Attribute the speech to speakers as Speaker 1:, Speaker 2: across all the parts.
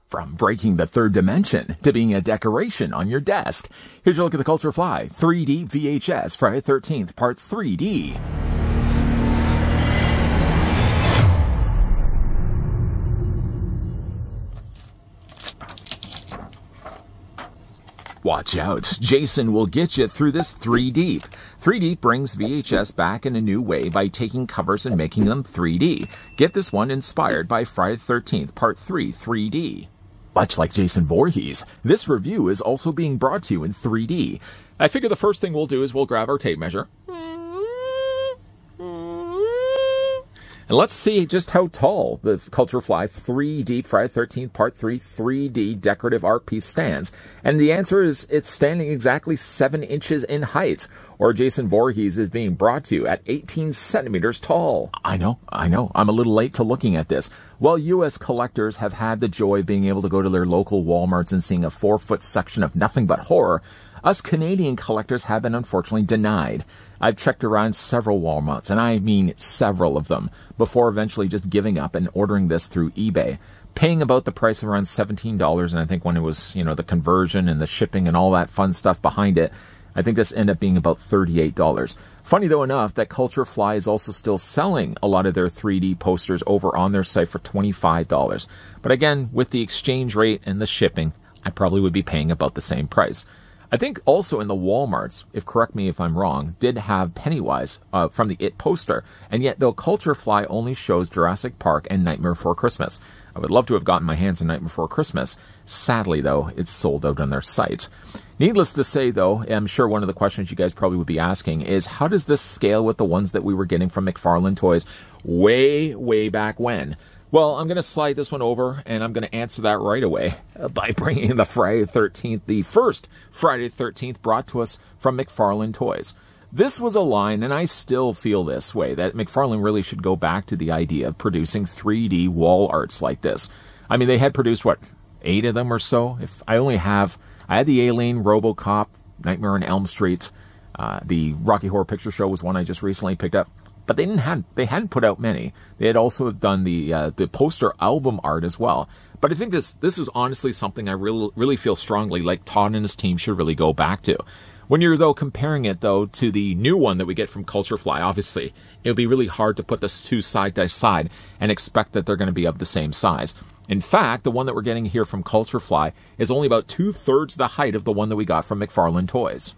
Speaker 1: From breaking the third dimension to being a decoration on your desk. Here's your look at the Culture Fly 3D VHS Friday the 13th Part 3D. Watch out, Jason will get you through this 3D. 3D brings VHS back in a new way by taking covers and making them 3D. Get this one inspired by Friday the 13th Part 3 3D. Much like Jason Voorhees, this review is also being brought to you in 3D. I figure the first thing we'll do is we'll grab our tape measure. And let's see just how tall the Culture Fly 3D Friday the 13th Part 3 3D decorative art piece stands. And the answer is it's standing exactly 7 inches in height. Or Jason Voorhees is being brought to you at 18 centimeters tall. I know. I'm a little late to looking at this. While U.S. collectors have had the joy of being able to go to their local Walmarts and seeing a 4-foot section of nothing but horror, us Canadian collectors have been unfortunately denied. I've checked around several Walmarts, and I mean several of them, before eventually just giving up and ordering this through eBay, paying about the price of around $17, and I think when it was, the conversion and the shipping and all that fun stuff behind it, I think this ended up being about $38. Funny though enough that Culture Fly is also still selling a lot of their 3D posters over on their site for $25. But again, with the exchange rate and the shipping, I probably would be paying about the same price. I think also in the Walmarts, correct me if I'm wrong, did have Pennywise from the It poster, and yet though Culture Fly only shows Jurassic Park and Nightmare Before Christmas. I would love to have gotten my hands on Nightmare Before Christmas. Sadly though, it's sold out on their site. Needless to say though, I'm sure one of the questions you guys probably would be asking is how does this scale with the ones that we were getting from McFarlane Toys way back when? Well, I'm going to slide this one over, and I'm going to answer that right away by bringing the Friday the 13th, the first Friday the 13th brought to us from McFarlane Toys. This was a line, and I still feel this way, that McFarlane really should go back to the idea of producing 3D wall arts like this. I mean, they had produced, 8 of them or so? I had the Alien, RoboCop, Nightmare on Elm Street, the Rocky Horror Picture Show was one I just recently picked up. But they hadn't put out many. They had also done the poster album art as well. But I think this is honestly something I really feel strongly like Todd and his team should really go back to. When you're though comparing it though to the new one that we get from Culture Fly, obviously it'll be really hard to put the two side by side and expect that they're going to be of the same size. In fact, the one that we're getting here from Culture Fly is only about 2/3 the height of the one that we got from McFarlane Toys.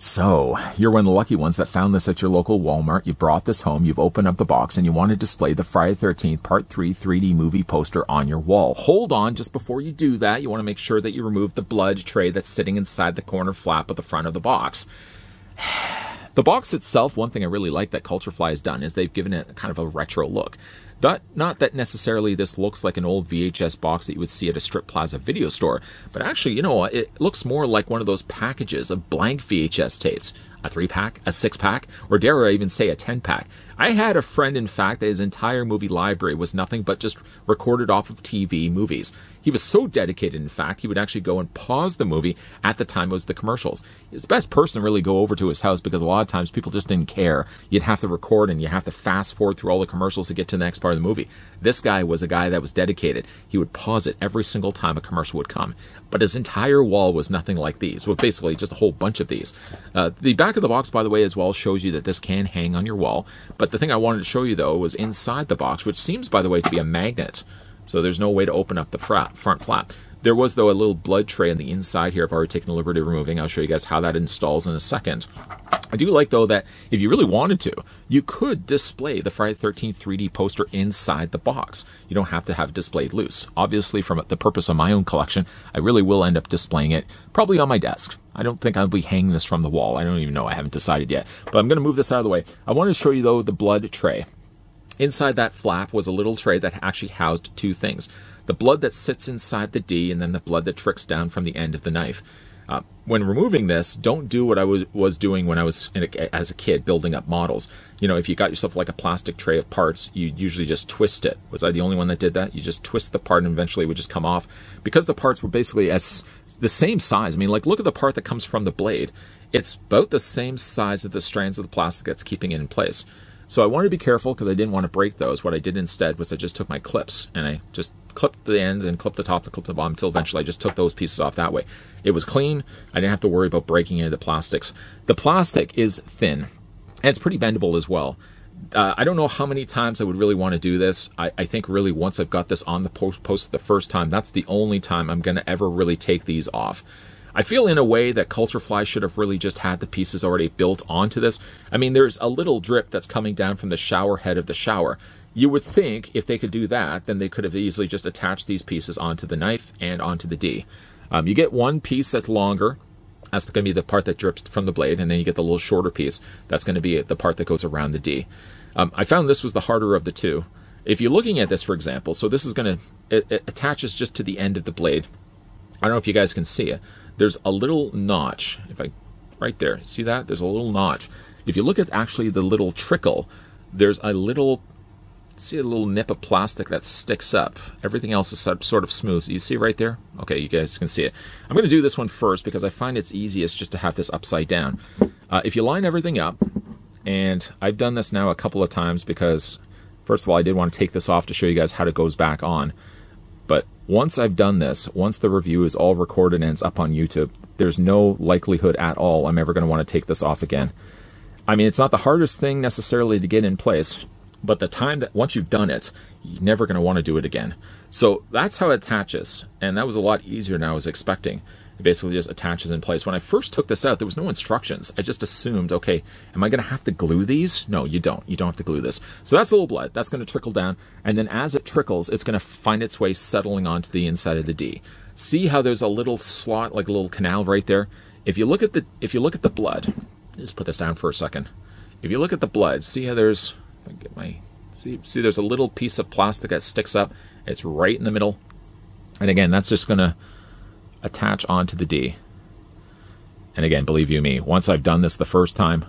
Speaker 1: So, you're one of the lucky ones that found this at your local Walmart. You brought this home, you've opened up the box, and you want to display the Friday the 13th Part 3 3D movie poster on your wall. Hold on, just before you do that, you want to make sure that you remove the blood tray that's sitting inside the corner flap of the front of the box. The box itself, one thing I really like that Culture Fly has done is they've given it kind of a retro look. Not that necessarily this looks like an old VHS box that you would see at a strip plaza video store, but actually, it looks more like one of those packages of blank VHS tapes. A 3-pack, a 6-pack, or dare I even say a 10-pack. I had a friend, in fact, that his entire movie library was nothing but just recorded off of TV movies. He was so dedicated, in fact, he would actually go and pause the movie at the time it was the commercials. He's the best person to really go over to his house because a lot of times people just didn't care. You'd have to record and you have to fast forward through all the commercials to get to the next part of the movie. This guy was a guy that was dedicated. He would pause it every single time a commercial would come. But his entire wall was nothing like these. Well, basically just a whole bunch of these. The back of the box, by the way, as well shows you that this can hang on your wall. But the thing I wanted to show you, though, was inside the box, which seems, by the way, to be a magnet. So there's no way to open up the front flap. There was, though, a little blood tray on the inside here. I've already taken the liberty of removing. I'll show you guys how that installs in a second. I do like, though, that if you really wanted to, you could display the Friday the 13th 3D poster inside the box. You don't have to have it displayed loose. Obviously, from the purpose of my own collection, I really will end up displaying it probably on my desk. I don't think I'll be hanging this from the wall. I don't even know. I haven't decided yet. But I'm going to move this out of the way. I want to show you, though, the blood tray. Inside that flap was a little tray that actually housed 2 things. The blood that sits inside the D and then the blood that tricks down from the end of the knife. When removing this, don't do what I was doing when I was as a kid building up models. If you got yourself like a plastic tray of parts, you usually just twist it. Was I the only one that did that? You just twist the part and eventually it would just come off. Because the parts were basically as the same size. I mean, like, look at the part that comes from the blade. It's about the same size of the strands of the plastic that's keeping it in place. So I wanted to be careful because I didn't want to break those. What I did instead was I just took my clips and I just clipped the ends and clipped the top and clipped the bottom until eventually I just took those pieces off that way. It was clean. I didn't have to worry about breaking any of the plastics. The plastic is thin and it's pretty bendable as well. I don't know how many times I would really want to do this. I think really once I've got this on the post the first time, that's the only time I'm going to ever really take these off. I feel in a way that Culturefly should have really just had the pieces already built onto this. I mean, there's a little drip that's coming down from the shower head of the shower. You would think if they could do that, then they could have easily just attached these pieces onto the knife and onto the D. You get one piece that's longer. That's going to be the part that drips from the blade, and then you get the little shorter piece. That's going to be the part that goes around the D. I found this was the harder of the two. If you're looking at this, for example, so this is going to, it attaches just to the end of the blade. I don't know if you guys can see it. There's a little notch. Right there, see that? There's a little notch. If you look at actually the little trickle, there's a little, see a little nip of plastic that sticks up. Everything else is sort of smooth. You see right there? Okay, you guys can see it. I'm going to do this one first because I find it's easiest just to have this upside down. If you line everything up, and I've done this now a couple of times because, first of all, I did want to take this off to show you guys how it goes back on. But once I've done this, once the review is all recorded and it's up on YouTube, there's no likelihood at all I'm ever going to want to take this off again. I mean, it's not the hardest thing necessarily to get in place, but the time that once you've done it, you're never going to want to do it again. So that's how it attaches, and that was a lot easier than I was expecting. It basically just attaches in place. When I first took this out, there was no instructions. I just assumed, okay, am I going to have to glue these? No, you don't. You don't have to glue this. So that's a little blood. That's going to trickle down, and then as it trickles, it's going to find its way settling onto the inside of the D. See how there's a little slot, like a little canal right there? If you look at the blood, just put this down for a second. If you look at the blood, see how there's, if I get my, see there's a little piece of plastic that sticks up. It's right in the middle. And again, that's just going to attach onto the D. And again, believe you me, once I've done this the first time,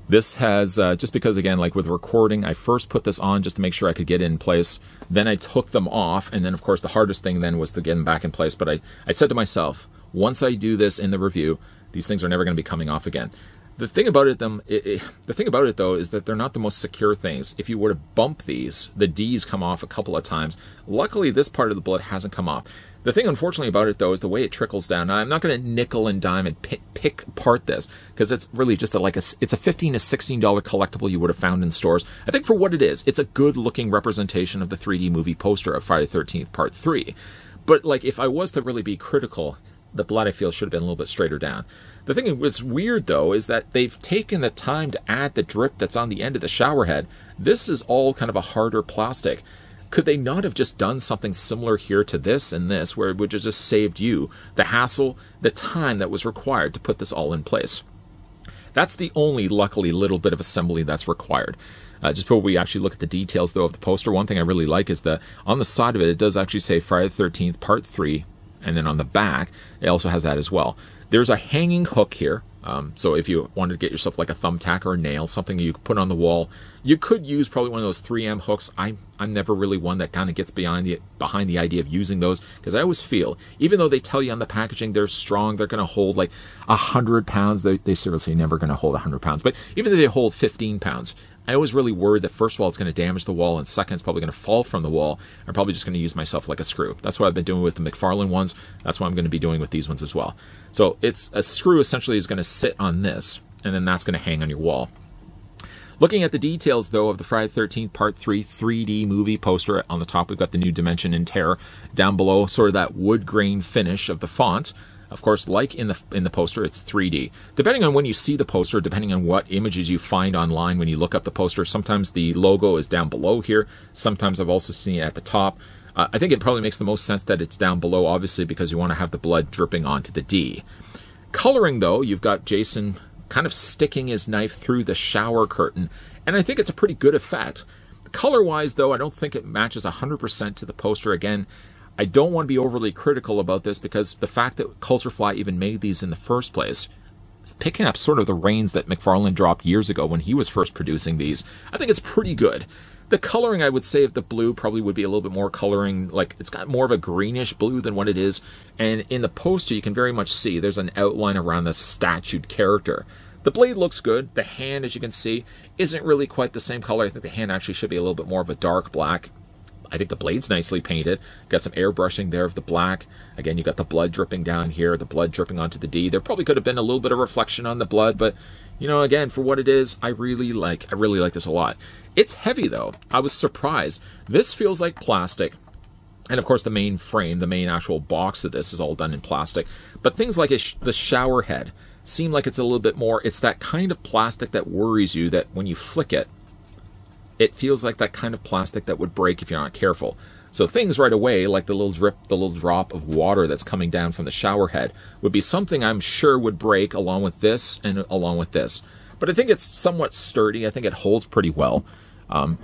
Speaker 1: this has, just because again, like with recording, I first put this on just to make sure I could get it in place. Then I took them off. And then of course the hardest thing then was to get them back in place. But I said to myself, once I do this in the review, these things are never going to be coming off again. The thing about it, the thing about it though, is that they're not the most secure things. If you were to bump these, the D's come off a couple of times. Luckily, this part of the blood hasn't come off. The thing, unfortunately, about it though, is the way it trickles down. Now, I'm not going to nickel and dime and pick apart this because it's really just it's a $15 to $16 collectible you would have found in stores. I think for what it is, it's a good-looking representation of the 3D movie poster of Friday the 13th Part 3. But like, if I was to really be critical, the blood, I feel, should have been a little bit straighter down. The thing that's weird, though, is that they've taken the time to add the drip that's on the end of the shower head. This is all kind of a harder plastic. Could they not have just done something similar here to this and this, where it would have just saved you the hassle, the time that was required to put this all in place? That's the only, luckily, little bit of assembly that's required. Just before we actually look at the details, though, of the poster, one thing I really like is on the side of it, it does actually say Friday the 13th Part 3, and then on the back, it also has that as well. There's a hanging hook here. So if you wanted to get yourself like a thumbtack or a nail, something you could put on the wall, you could use probably one of those 3M hooks. I'm never really one that kind of gets behind the idea of using those, because I always feel, even though they tell you on the packaging they're strong, they're going to hold like 100 pounds. They seriously never going to hold 100 pounds. But even though they hold 15 pounds, I always really worried that first of all, it's going to damage the wall, and second, it's probably going to fall from the wall. I'm probably just going to use myself like a screw. That's what I've been doing with the McFarlane ones. That's what I'm going to be doing with these ones as well. So it's a screw essentially is going to sit on this, and then that's going to hang on your wall. Looking at the details, though, of the Friday the 13th Part 3 3D movie poster, on the top we've got the new Dimension in Terror. Down below, sort of that wood grain finish of the font. Of course, like in the poster, it's 3D. Depending on when you see the poster, depending on what images you find online when you look up the poster, sometimes the logo is down below here. Sometimes I've also seen it at the top. I think it probably makes the most sense that it's down below, obviously, because you want to have the blood dripping onto the D. Coloring, though, you've got Jason kind of sticking his knife through the shower curtain, and I think it's a pretty good effect. Color-wise, though, I don't think it matches 100% to the poster. Again, I don't want to be overly critical about this because the fact that Culturefly even made these in the first place, it's picking up sort of the reins that McFarlane dropped years ago when he was first producing these. I think it's pretty good. The coloring, I would say, of the blue probably would be a little bit more coloring, like it's got more of a greenish blue than what it is. And in the poster, you can very much see there's an outline around the statued character. The blade looks good. The hand, as you can see, isn't really quite the same color. I think the hand actually should be a little bit more of a dark black. I think the blade's nicely painted. Got some airbrushing there of the black. Again, you got the blood dripping down here, the blood dripping onto the D. There probably could have been a little bit of reflection on the blood, but, you know, again, for what it is, I really like this a lot. It's heavy, though. I was surprised. This feels like plastic. And, of course, the main frame, the main actual box of this is all done in plastic. But things like the shower head seem like it's a little bit more, it's that kind of plastic that worries you, that when you flick it, it feels like that kind of plastic that would break if you're not careful. So things right away, like the little drip, the little drop of water that's coming down from the shower head, would be something I'm sure would break along with this and along with this. But I think it's somewhat sturdy. I think it holds pretty well.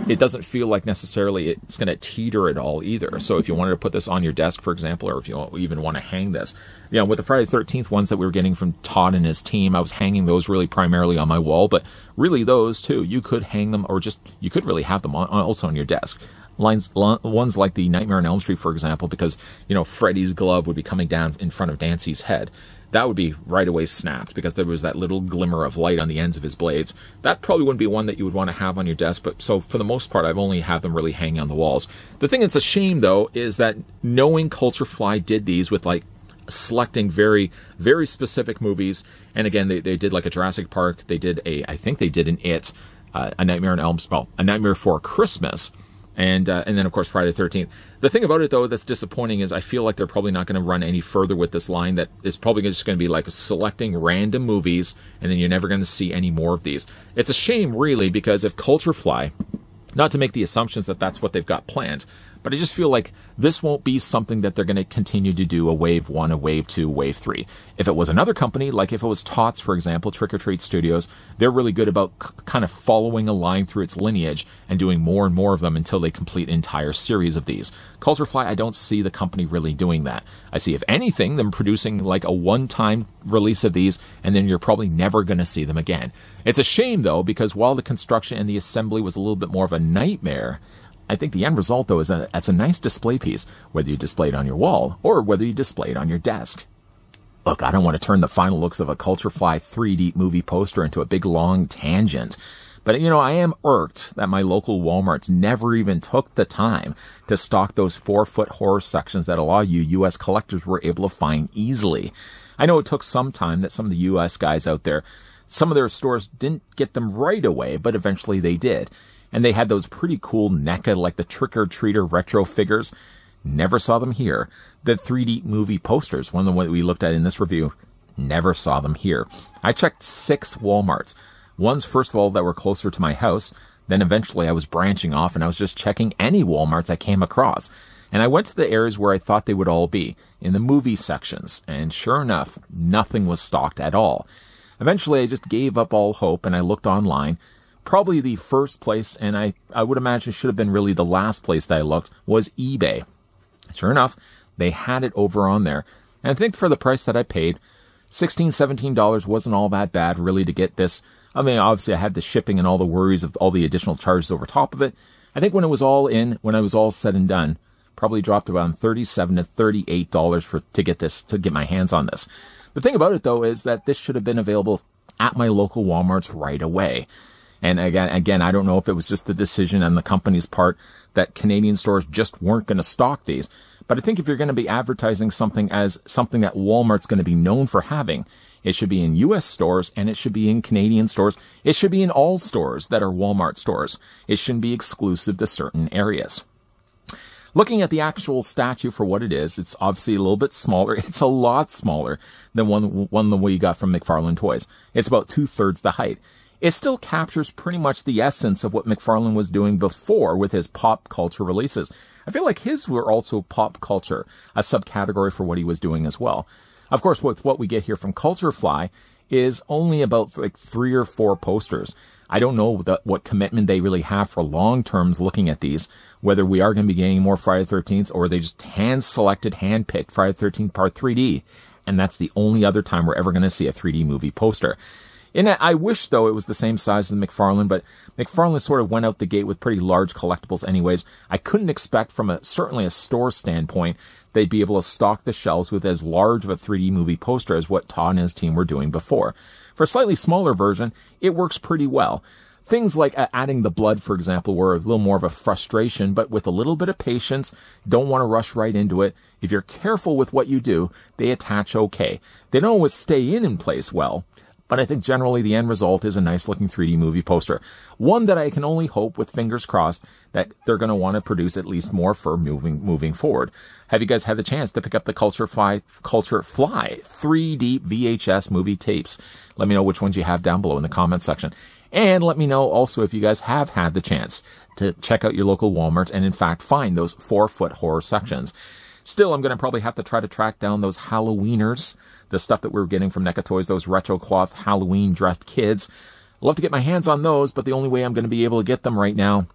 Speaker 1: It doesn't feel like necessarily it's going to teeter at all either. So if you wanted to put this on your desk, for example, or if you even want to hang this, you know, with the Friday the 13th ones that we were getting from Todd and his team, I was hanging those really primarily on my wall, but really those too, you could hang them, or just, you could really have them also on your desk. Ones like the Nightmare on Elm Street, for example, because, you know, Freddy's glove would be coming down in front of Nancy's head. That would be right away snapped because there was that little glimmer of light on the ends of his blades. That probably wouldn't be one that you would want to have on your desk, but so for the most part, I've only had them really hanging on the walls. The thing that's a shame, though, is that knowing Culture Fly did these with, like, selecting very, very specific movies, and again, they did like a Jurassic Park, they did I think they did an It, a Nightmare on Elm Street, well, A Nightmare Before Christmas, and then, of course, Friday the 13th. The thing about it, though, that's disappointing is I feel like they're probably not going to run any further with this line. That is probably just going to be like selecting random movies, and then you're never going to see any more of these. It's a shame, really, because if Culture Fly, not to make the assumptions that that's what they've got planned, but I just feel like this won't be something that they're going to continue to do a wave 1, a wave 2, wave 3. If it was another company, like if it was Tots, for example, Trick or Treat Studios, they're really good about kind of following a line through its lineage and doing more and more of them until they complete an entire series of these. Culture Fly, I don't see the company really doing that. I see, if anything, them producing like a one-time release of these, and then you're probably never going to see them again. It's a shame, though, because while the construction and the assembly was a little bit more of a nightmare, I think the end result, though, is that it's a nice display piece, whether you display it on your wall or whether you display it on your desk. Look, I don't want to turn the final looks of a Culture Fly 3D movie poster into a big long tangent, but, you know, I am irked that my local Walmarts never even took the time to stock those 4-foot horror sections that a lot of you U.S. collectors were able to find easily. I know it took some time, that some of the U.S. guys out there, some of their stores didn't get them right away, but eventually they did. And they had those pretty cool NECA, like the Trick or Treater retro figures. Never saw them here. The 3D movie posters, one of the ones we looked at in this review, never saw them here. I checked 6 Walmarts. Ones, first of all, that were closer to my house. Then eventually I was branching off and I was just checking any Walmarts I came across. And I went to the areas where I thought they would all be, in the movie sections. And sure enough, nothing was stocked at all. Eventually I just gave up all hope and I looked online. Probably the first place, and I would imagine should have been really the last place that I looked, was eBay. Sure enough, they had it over on there. And I think for the price that I paid, $16, $17 wasn't all that bad, really, to get this. I mean, obviously I had the shipping and all the worries of all the additional charges over top of it. I think when it was all in, when I was all said and done, probably dropped around $37 to $38 to get my hands on this. The thing about it, though, is that this should have been available at my local Walmarts right away. And again, I don't know if it was just the decision on the company's part that Canadian stores just weren't going to stock these. But I think if you're going to be advertising something as something that Walmart's going to be known for having, it should be in U.S. stores and it should be in Canadian stores. It should be in all stores that are Walmart stores. It shouldn't be exclusive to certain areas. Looking at the actual statue for what it is, it's obviously a little bit smaller. It's a lot smaller than one that we got from McFarlane Toys. It's about 2/3 the height. It still captures pretty much the essence of what McFarlane was doing before with his pop culture releases. I feel like his were also pop culture, a subcategory for what he was doing as well. Of course, with what we get here from Culture Fly is only about like 3 or 4 posters. I don't know what commitment they really have for long terms looking at these, whether we are going to be getting more Friday the 13th or they just hand-selected, hand-picked Friday the 13th Part 3D. And that's the only other time we're ever going to see a 3D movie poster. And I wish, though, it was the same size as McFarlane, but McFarlane sort of went out the gate with pretty large collectibles anyways. I couldn't expect from certainly a store standpoint they'd be able to stock the shelves with as large of a 3D movie poster as what Todd and his team were doing before. For a slightly smaller version, it works pretty well. Things like adding the blood, for example, were a little more of a frustration, but with a little bit of patience, don't want to rush right into it. If you're careful with what you do, they attach okay. They don't always stay in place well, but I think generally the end result is a nice looking 3D movie poster. One that I can only hope, with fingers crossed, that they're going to want to produce at least more for moving forward. Have you guys had the chance to pick up the Culture Fly 3D VHS movie tapes? Let me know which ones you have down below in the comment section. And let me know also if you guys have had the chance to check out your local Walmart and in fact find those 4-foot horror sections. Still, I'm going to probably have to try to track down those Halloweeners, the stuff that we were getting from NECA Toys, those retro cloth Halloween dressed kids. I'd love to get my hands on those, but the only way I'm going to be able to get them right now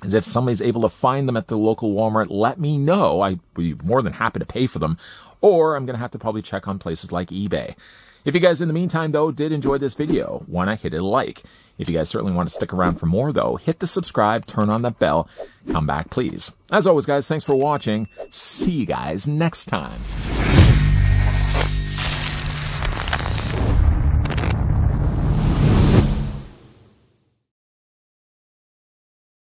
Speaker 1: is if somebody's able to find them at the local Walmart. Let me know. I'd be more than happy to pay for them. Or I'm going to have to probably check on places like eBay. If you guys in the meantime, though, did enjoy this video, why not hit a like? If you guys certainly want to stick around for more, though, hit the subscribe, turn on the bell, come back, please. As always, guys, thanks for watching. See you guys next time.